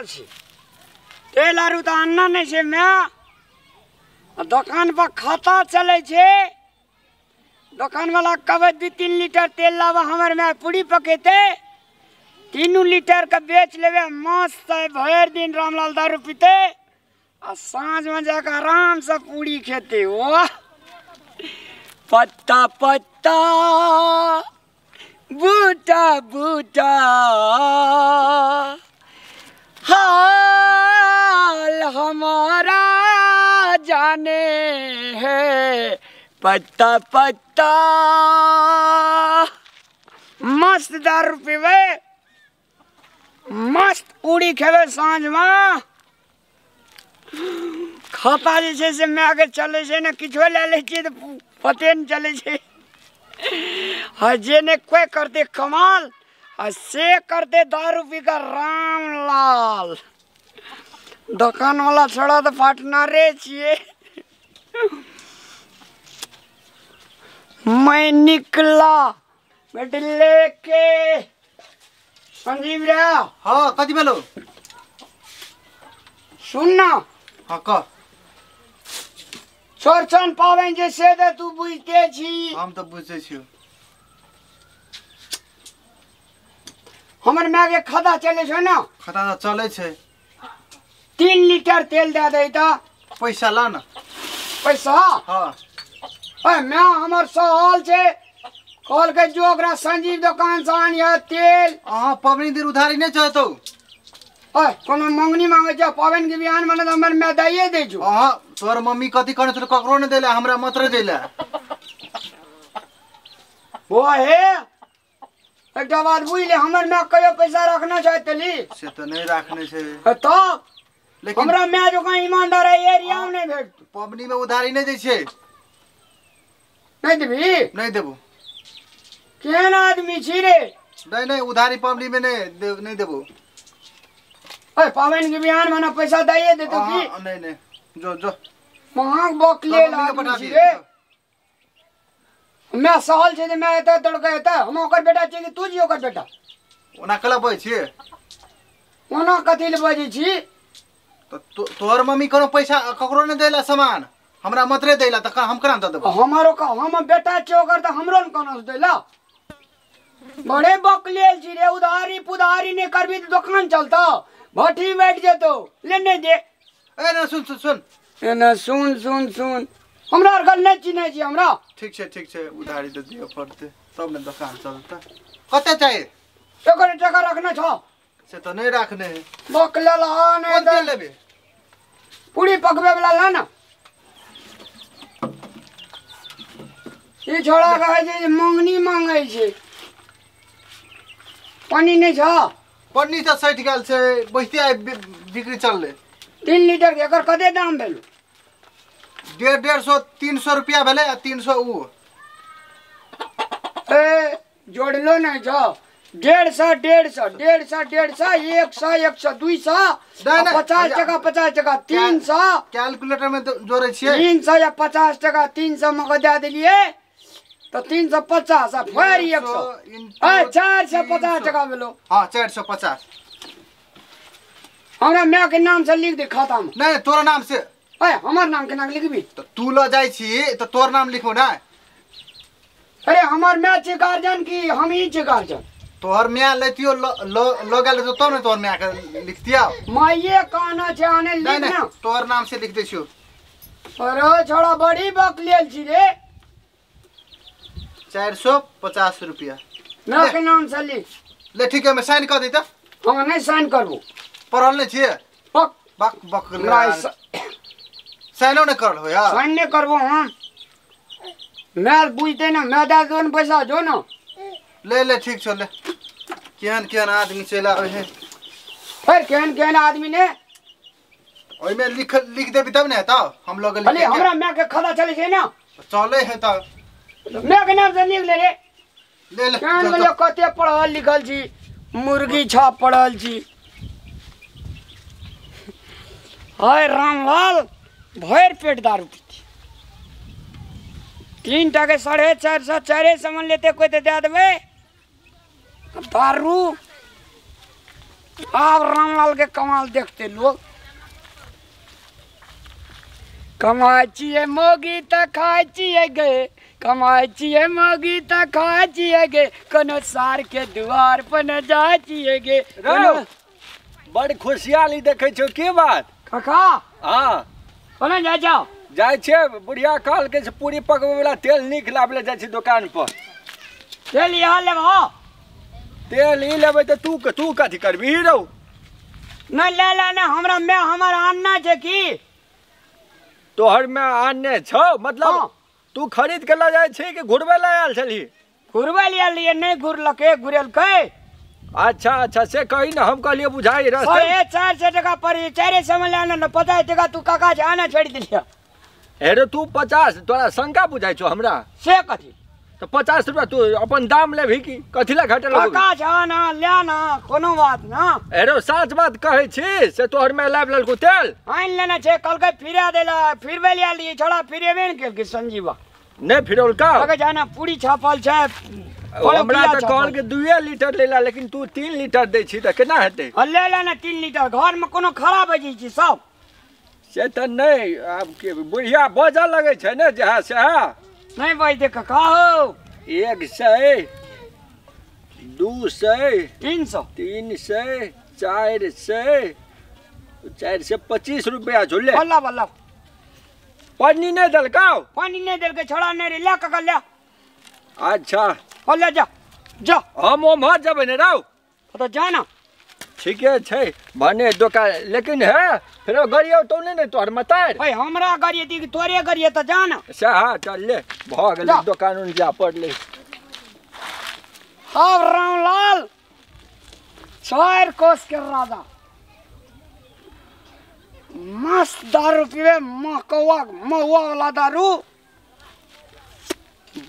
छे तेल आरु तो अन्ना नहीं छे मैं दुकान पर खाता चले छे दुकान वाला कब 2-3 लीटर तेल लावा हमारे में पूरी पकेते 3 लीटर का बेच लेवे मस्त है भर दिन रामलाल दारू पीते और सांझ में जाकर आराम से पूरी खेते। वाह पत्ता पत्ता बूटा बूटा हाल हमारा जाने है पत्ता पत्ता। मस्त दारू पीवे मस्त पूरी खेवे सांझ में खाता जैसे से मैं आगे चले से न किछो ले ले छी तो पते न चले छे हजे ने कोई करते कमाल से करते दारू पी कर रामलाल दुकान वाला छोड़ा तो पार्टनर छिए। मैं निकला बेटे लेके संजीव रे। हाँ कथी भेलो सुन ना। हाँ कह चौरचन पावन जैसे तो तू बुझते छी हम तो बुझे छियो हमर माँ के खाता चले छे ना खाता तो चले छे 3 लीटर तेल दे दे तो पैसा ला ना पैसा। हाँ मैं हमर सहल छे कल के जो ओकरा संजीव दुकान से आनिया तेल अहाँ पबनी दिन उधारी नहीं चाहतो कोनो मंगनी मांगे जा पावन के बिहान माने तो हमर मैं दइए दे छु। अहाँ तोर मम्मी कथी करे तो ककरो ने देला हमरा मात्र देला वो है एक बात बुझ ले हमर मैं कयो पैसा रखना चाहते ली से तो नहीं रखने छे तो लेकिन हमरा मैं जो कहीं ईमानदार है एरिया में नहीं भेट पबनी में उधारी नहीं दे छे नहीं देबी नहीं देबो केन आदमी छी रे। नहीं उधारी पबनी में नहीं देबो पावन के बिहान माना पैसा दइए दे तो की नहीं जो जो महंग बक ले ला रे मैं सहल छे मैं एत तड़के एत हम ओकर बेटा छी कि तू जी ओकर बेटा ओना कला बय छी ओना कथि ले बजे छी तो तोहर मम्मी कोनो पैसा ककरो ने देला सामान हमरा मतरे देला त हम करा त देबो हमारो का हम बेटा छी ओकर त हमरो न कोनो देला बड़े बक ले छी रे उधारी पुधारी ने करबी त दुकान चलता भट्टी बैठ जेतो लेने दे। ए ना सुन सुन सुन ए ना सुन सुन सुन हमरा गल नहीं चिन्हे छी हमरा ठीक छे उधारी तो दियो पड़ते तब ने दुकान चलता कते चाहिए एकर टका रखना छ से तो नहीं रखने है बक ले ला ने कौन तेल लेबे पूरी पकवे वाला ला ना ये छोड़ा कहे जे मंगनी मांगे छे पानी नहीं छ पन्नी तो सट गेल छे बहिते बिक्री चलले 3 लीटर के एकर कते दाम भेल 150-300 रुपया भेले 300 उ ए जोड़लो नहीं छ 150 100 100 200 50 टका 50 टका 300 कैलकुलेटर में तो जोड़े छिए 300 या 50 टका 300 में दे दिलिए तो 350 फिर 100 450 टका भेलो। हाँ 450 हमरा मैं के नाम से लिख दे खाता में नहीं तोरा नाम से हमार नाम के नाम लिखबी तो तू ल जाई छी तो तोर नाम लिखो ना। अरे हमार मैं छी गार्जियन की हम ही छी गार्जियन तोहर मियां लेतियो ल गेल तो ने तोहर मियां के लिख दिया माये कहना छै आने लिख ना तोहर नाम से लिख दे छियो। अरे छोड़ा बड़ी बक लेल छी रे 450 रुपया मैं के नाम से लिख ले ठीक है मैं साइन कर दी तो हम नहीं साइन करबो पढ़ल नहीं छिए बक बक बक साइनो नहीं करल हो यार साइन नहीं करबो हम मैं बुझते ना मैं दे दो पैसा जो ना ले ठीक छो ले केहन आदमी चला है फिर केहन आदमी ने ओइ में लिख देबी तब ने तो हम लोग लिख अरे हमरा मैं के खाता चले छै ना चले है तो मैं के नाम से लिख ले रे ले केहन बोले कते पढ़ल लिखल छी मुर्गी छाप पढ़ल छी। हाय रामलाल भर पेट दारू पीती 3 टके 450 चारे सामान लेते कोई तो दे देवे दारू अब रामलाल के कमाल देखते लोग। कमाई छिए मोगी त खाई छिए गे, कमाई छिए मोगी त खाई छिए गे, कोनो सार के द्वार पर न जाय छिए गे। बड़ खुशियाली देखे छो की बात काका हाँ कोना जा जाओ जाय छे बुढ़िया काल के से पूरी पकवे वाला तेल निक लाबले जाय छे दुकान पर। तेल यहाँ लेबो तेल ई लेबे त तू कथी करबी रौ न ले ले न हमरा में हमर अन्ना छे की तोहर में आने छौ मतलब हाँ। तू खरीद के ला जाय छे कि घुरबे ला आयल छली। घुरबे लिया लिए नहीं घुरलके घुरेलकै। अच्छा से कही ना हम कहलिए बुझाई रास्ते 400 टका पड़ी 400 में लेना न 50 टका तू काका से आना छोड़ दिलिया। अरे तू 50 तोरा शंका बुझाई छो हमरा से कथी तो 50 रुपया तू अपन दाम लेभी की कथी ला घटे लगबी। काका से आना लेना कोनो बात ना। अरे सच बात कहै छी से तोहर में लाब ललकू तेल आइन लेना छे कल के फिरा देला फिरबे लिया लिए छोड़ा फिरेबे न के संजीवा नहीं फिरौल का काका जाना पूरी छापल छे हमरा तो कहल के 2 लीटर लेला लेकिन तू 3 लीटर दे छी त केना हेतै। ले लेना 3 लीटर घर में कोनो खराब हो जाइ छी सब से त नहीं आब के बुढ़िया बजा लगे छै ने जहा से नहीं भाई देख काका हो 100 200 300 300 400 425 रुपया झुले बल्ला बल्ला पानी नहीं दलका पानी नहीं देल के छोड़ा नहीं रे ले काका ले अच्छा हो ले जा जा हम ओम्हर जबै ने रौ तो जाना ठीके छै भने दोकान लेकिन है फिर गरियो तो नहीं तोहर मतार भाई हमरा गरिए दी तोरे गरिए तो जाना से हाँ चल ले भ गेलै दोकान उन जा पड़ले। अब रामलाल 4 कोस के राजा मस्त दारू पीवे महुआ वाला दारू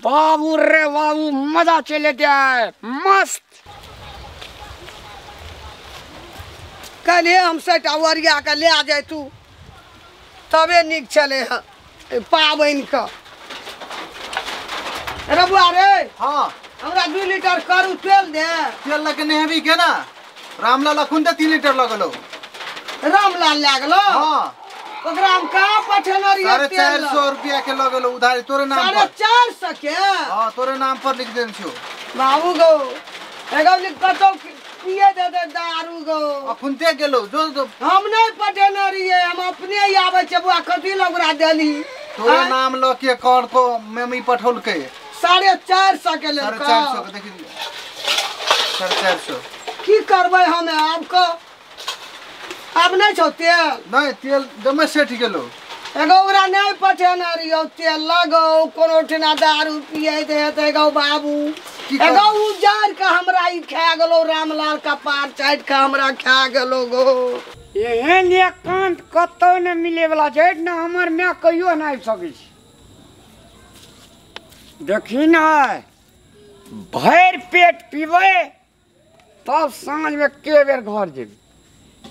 बाबू रे बाबू मजा चले जाए मस्त। कल हमसे टावरिया के ले आ जाए तू तबे निक चले है पाबन का। रबुआ रे हाँ हमरा 2 लीटर करू तेल दे। तेल लगे नेहबी के ना रामलाल अखुन 3 लीटर लगलो रामलाल ले गेलो हाँ ओकरा हम कहाँ पठेनरिया तेल 450 रुपया के लगलो उधारी तोरे नाम पर 450 के हाँ तोरे नाम पर लिख देन छो बाबू गो एगो लिख कतो पिए दे दारू गो अखुनते गेलो जो हम नहीं पठेनरिये हम अपने ही आवे छे बुआ कथी ल ओकरा देली तोरे नाम ल के कौन को मेमी पठौल के 450 के ले 450 के देखी 450 की करबै हमे आपको अब नहीं छौ तेल नहीं तेल दमे सेठ गेलो एगो ओकरा नहीं पठेने रहियो तेल लगो कोनो ठिना दारू पिए दे एगो बाबू एगो उजार के हमरा ई खा गेलो रामलाल का पार चाट के हमरा खा गेलो गो एहन एकांत कतौ न मिले वाला छै न हमर में कहियो न आबि सकै छी। देखी न भरि पेट पीबै तब साँझ में के बेर घर जेबी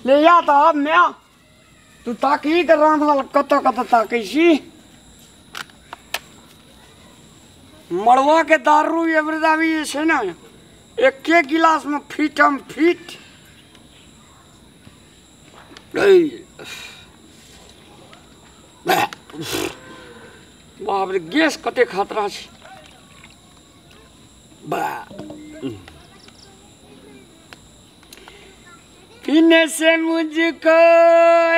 ले या तो अब मैं तू ताकी तो रामलाल कत ताकै छी। मड़वा के दारू एवरेदावी जे छै ने एके गिलास में फिटम फिट बाप रे गैस कते खतरा छै बा पीने से मुझको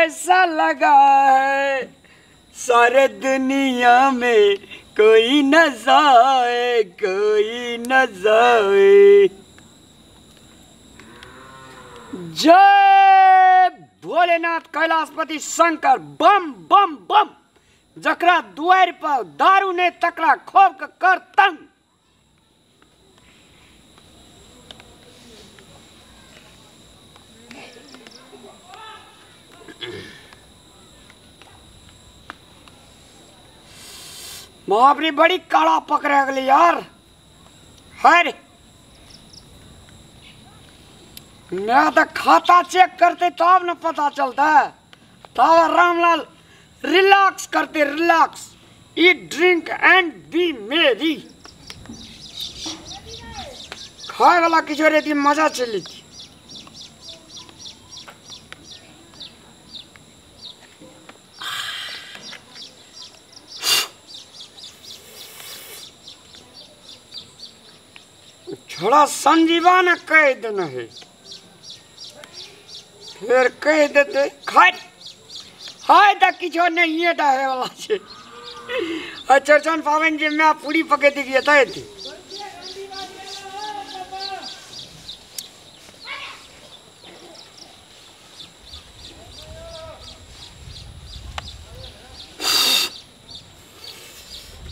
ऐसा लगा है सारे दुनिया में कोई न जाए कोई न जाए। जय भोलेनाथ कैलाशपति शंकर बम बम बम जकरा दुआर पर दारू ने तकरा खोप के कर तंग। महावरी बड़ी काला पकड़ गली यार हर मैं तो खाता चेक करते तब न पता चलता तब रामलाल रिलैक्स करते relax eat drink and be merry खाए वाला किशोर यदि मजा चली थी छोड़ा संजीवा ने कह देना है फिर कह देते खाए हाय तो किछो नहीं है डाहे वाला छे चौरचन पावन जी मैं पूरी पके दी गया थी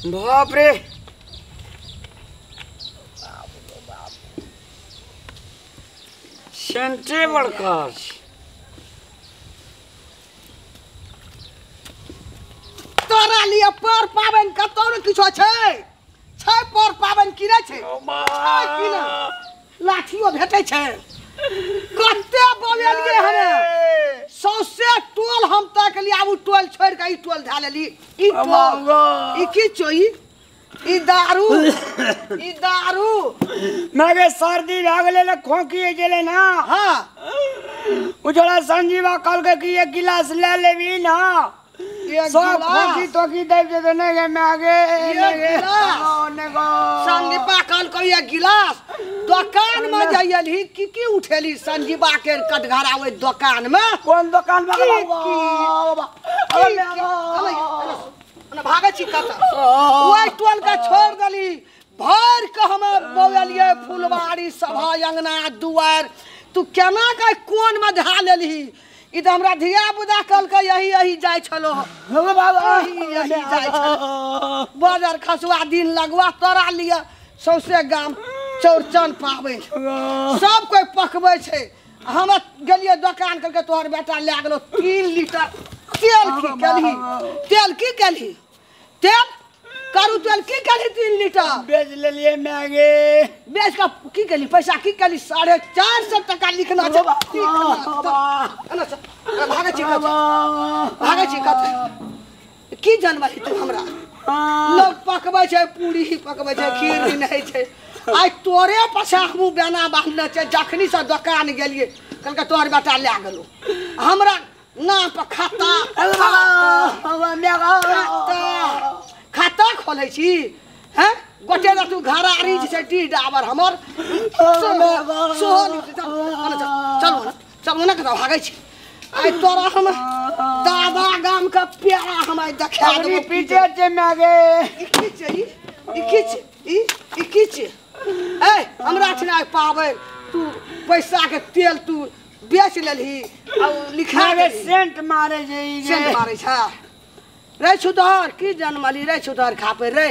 बाप रे सेंटे बड़का तोरा लिए पर पावन कतौ न किछो छै पर पावन की रे छै कि ना लाठियो भेटै छै कते बोलिए हमे सौसे टोल हम तक लिए आबू टोल छोड़ के ई टोल धा लेली ई टोल ई की चोई ई दारू मैं सर्दी भाग ले खोखी गेले ना हां उजड़ा संजीवा कल के कि एक गिलास ले लेबी ना सब खोखी तो की दे दे ने के मैं आगे संजीवा कल को एक गिलास दुकान में जाइली की उठेली संजीवा के कटघरा ओइ दुकान में कौन दुकान में भागे छी कता ओइ टोल के छोड़ देली भर के हम बोलिए फुलवाड़ी सभा अंगना दुआर तू केना के कोन में धा लेली ई त हमरा धिया बुदा कल के यही जाय छलो यही जाय छलो बाजार खसुआ दिन लगवा तोरा लिए सौसे गाम चौरचन पावे सब कोई पकबै छै हम गेलिए दुकान करके तोहर बेटा ले गेलो 3 लीटर तेल की केलही तेल करू तेल की केलही 3 लीटर बेच ले लिए मैं आगे बेच का की केली पैसा की केली 450 टका लिखना छै भागे छी कत की जानवाली तू हमरा लोग पकबै छै पूरी पकबै छै खीर नहीं छै आई तोरे पछा हमू बेना बांधले छै जखनी से दुकान गेलिए कल के तोहर बेटा ले गेलो हमरा नाम पर खाता खोले छी हैं गोटे तू घर आरी छै टी डाबर हमर चल ना कता भागे छी आई तोरा हम दादा गाम का प्यारा हम देखा अपनी पीछे जे में आगे ई ए हमरा ठना पावे तू पैसा के तेल तू बेच लेलही आ लिखा के सेंट मारे जे सेंट मारे छा रे सुधार की जनमली रे सुधार खापे रे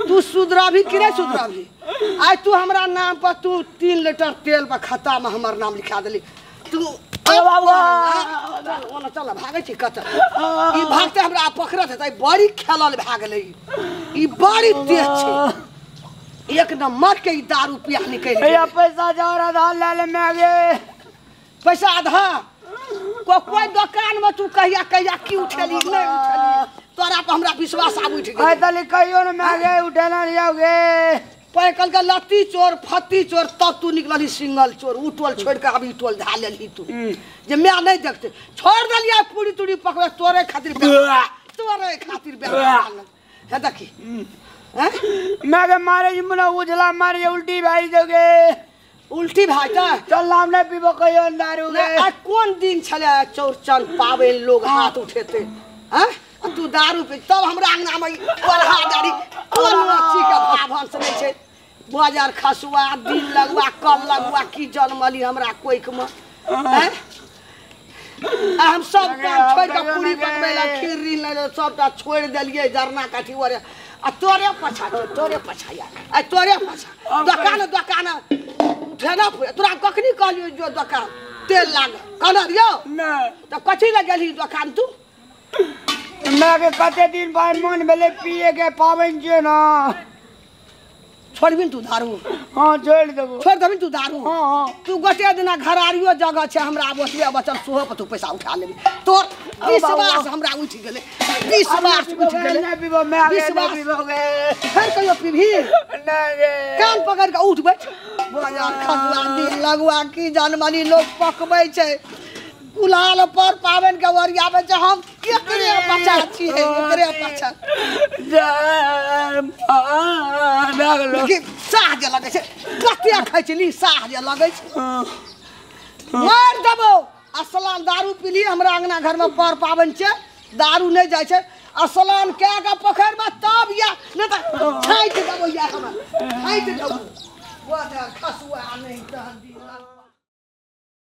तू सुधरा भी कि रे सुधरा भी आज तू हमरा नाम पर तू 3 लीटर तेल पर खाता में हमर नाम लिखा देली तू चल भागे छी कत ई भागते हमरा पकड़त है बड़ी खेलल भाग गेलै ई बड़ी तेज छै एक नंबर के ई दारू पिया निकल गया पैसा जा रहा ले ले मैं आगे पैसा आधा कोई दुकान में तू कहिया की उठेली नहीं उठेली तोरा पर हमरा विश्वास आब उठ गेल तले कहियो न मैं आगे उठेना जाओगे पे कल के लत्ती चोर फत्ती चोर तब तू निकलली सिंगल चोर उ टोल छोड़ के अभी टोल धा लेली तू जे मैं नहीं देखते छोड़ दलिया पूरी तुड़ी पकड़े तोरे खातिर है देखी मैं के मारे जी मुना उजला मारे उल्टी भाई दोगे उल्टी भाईता चल नाम ने पीबो कहियो दारू के आज कौन दिन छले चौरचन पावे लोग हाथ उठेते हैं तू दारू पे तब हमरा अंगना में ओढ़ा गाड़ी कोन अच्छी का भाभन से नहीं छे बाजार खसुआ दिन लगवा कल लगवा की जनमली हमरा कोइक में हैं हम सब काम छोड़ के पूरी पकबै ला खीर रील ले सबटा छोड़ देलिए जरना काठी ओरे आ तोरे पछा यार आ तोरे पछा दुकान उठेना तोरा कखनी कहलियो जो दुकान तेल लाग कहना रियो ना तो कथी ले गेली दुकान तू मैं के कते दिन बाद मन भेले पिए के पावन जे ना छोड़बिन तू दारू हां छोड़ देबो छोड़ देबिन तू दारू हां तू गोटे दिना घरारियो जगह छे हमरा बसले बचल सोहो पर तू पैसा उठा लेबी तोर 20 बार हमरा उठ गेले 20 बार उठ गेले नहीं पीबो मैं आगे नहीं पीबोगे फिर कहियो पीबी नहीं कान पकड़ के उठ बैठ बाजार खसुआ दिन लगवा की जानमानी लोग पकबै छै गुलाल पर पावन के वरियाबे छै हम केकरे बच्चा छियै एकरे बच्चा भागलो कि सा साह जे लगे छै कते खैचली साह जे लगे छै मार देबो असलान दारू पीली हमरा अंगना घर में पर पावन छै दारू नहीं जाय छै असलान के के पोखर में तब या नहीं त छाइट देबो या हम छाइट देबो वो खसुआ नहीं त